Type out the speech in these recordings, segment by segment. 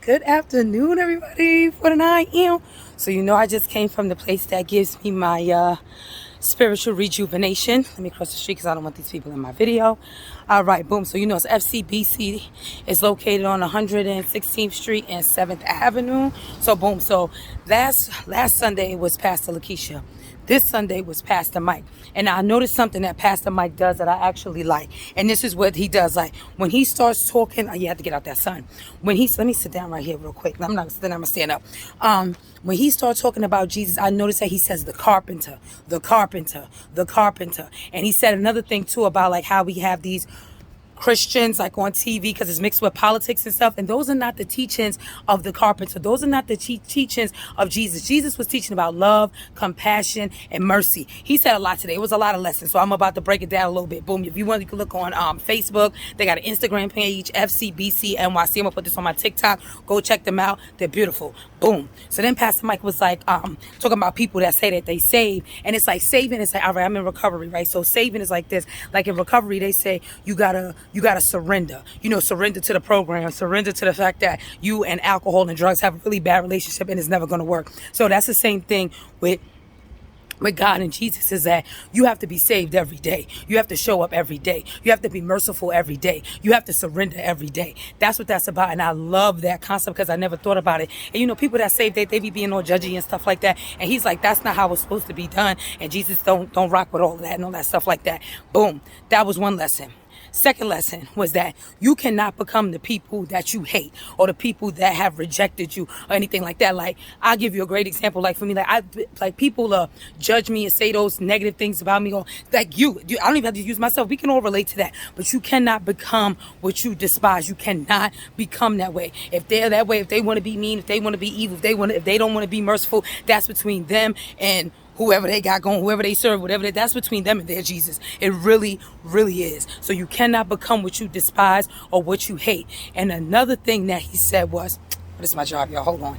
Good afternoon, everybody. 49 AM. So I just came from the place that gives me my spiritual rejuvenation. Let me cross the street because I don't want these people in my video. All right, boom. So it's FCBC. It's located on 116th Street and 7th Avenue. So boom. So last Sunday was Pastor Lakeisha. This Sunday was Pastor Mike. And I noticed something that Pastor Mike does that I actually like. And this is what he does. Like when he starts talking, you have to get out that sun. Let me sit down right here real quick. I'm gonna stand up. When he starts talking about Jesus, I noticed that he says the carpenter, the carpenter, the carpenter. And he said another thing too about like how we have these Christians like on TV because it's mixed with politics and stuff, and those are not the teachings of the carpenter. Those are not the teachings of Jesus. Jesus was teaching about love, compassion, and mercy. He said a lot today. It was a lot of lessons, so I'm about to break it down a little bit. Boom. If you want, you can look on Facebook. They got an Instagram page, FCBCNYC. I'm gonna put this on my TikTok. Go check them out. They're beautiful. Boom. So then Pastor Mike was like talking about people that say that they save, and it's like saving. It's like, all right, I'm in recovery, right? So saving is like this. Like in recovery, they say you gotta surrender. Surrender to the program, surrender to the fact that you and alcohol and drugs have a really bad relationship and it's never going to work. So that's the same thing with God and Jesus, is that you have to be saved every day. You have to show up every day. You have to be merciful every day. You have to surrender every day. That's what that's about. And I love that concept because I never thought about it. And people that say they be being all judgy and stuff like that. And he's like, that's not how it's supposed to be done. And Jesus don't rock with all of that and all that stuff like that. Boom. That was one lesson. Second lesson was that you cannot become the people that you hate or the people that have rejected you or anything like that. Like, I'll give you a great example. Like for me, like people judge me and say those negative things about me, or like you. I don't even have to use myself. We can all relate to that. But you cannot become what you despise. You cannot become that way. If they're that way, if they want to be mean, if they want to be evil, if they don't want to be merciful, that's between them and whoever they got going, whoever they serve, that's between them and their Jesus. It really, really is. So you cannot become what you despise or what you hate. And another thing that he said was, this is my job, y'all, hold on.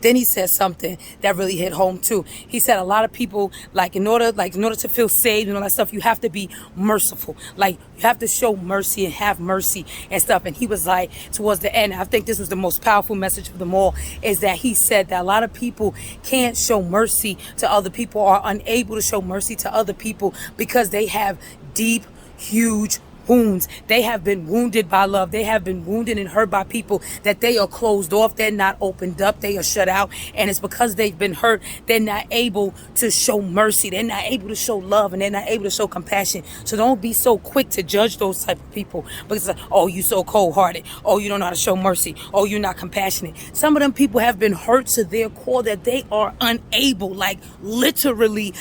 Then he said something that really hit home too. He said a lot of people, in order to feel saved and all that stuff, you have to be merciful. Like you have to show mercy and have mercy and stuff. And he was like, towards the end, I think this was the most powerful message of them all, is that he said that a lot of people can't show mercy to other people, or are unable to show mercy to other people because they have deep, huge wounds. They have been wounded by love. They have been wounded and hurt by people that they are closed off. They're not opened up. They are shut out. And it's because they've been hurt. They're not able to show mercy. They're not able to show love, and they're not able to show compassion. So don't be so quick to judge those type of people because, oh, you so cold-hearted. Oh, you don't know how to show mercy. Oh, you're not compassionate. Some of them people have been hurt to their core that they are unable, like literally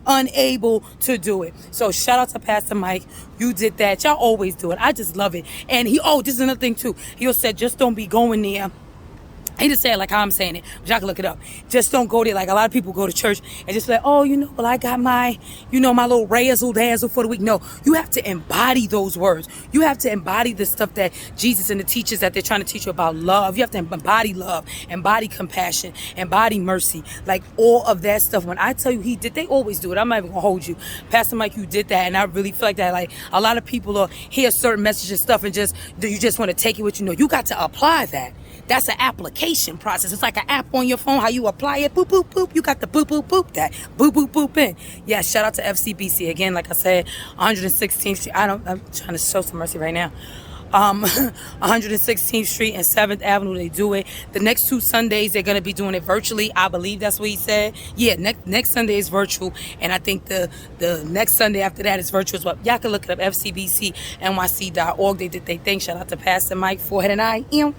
unable to do it. So shout out to Pastor Mike. You did that. Y'all always do it. I just love it. And this is another thing too. He said, just don't be going there. He just said it like how I'm saying it, but y'all can look it up. Just don't go there. Like a lot of people go to church and just like, oh, I got my, my little razzle dazzle for the week. No, you have to embody those words. You have to embody the stuff that Jesus and the teachers that they're trying to teach you about love. You have to embody love, embody compassion, embody mercy, like all of that stuff. When I tell you he did, they always do it. I'm not even gonna hold you. Pastor Mike, you did that. And I really feel like that, like a lot of people hear certain messages and stuff and you just want to take it with you. You got to apply that. That's an application process. It's like an app on your phone, how you apply it. Boop, boop, boop. You got the boop, boop, boop that. Boop, boop, boop in. Yeah, shout out to FCBC. Again, like I said, 116th Street. I'm trying to show some mercy right now. 116th Street and 7th Avenue, they do it. The next 2 Sundays, they're going to be doing it virtually. I believe that's what he said. Yeah, next Sunday is virtual. And I think the next Sunday after that is virtual as well. Y'all can look it up, FCBCNYC.org. They did their thing. Shout out to Pastor Mike, 409 AM.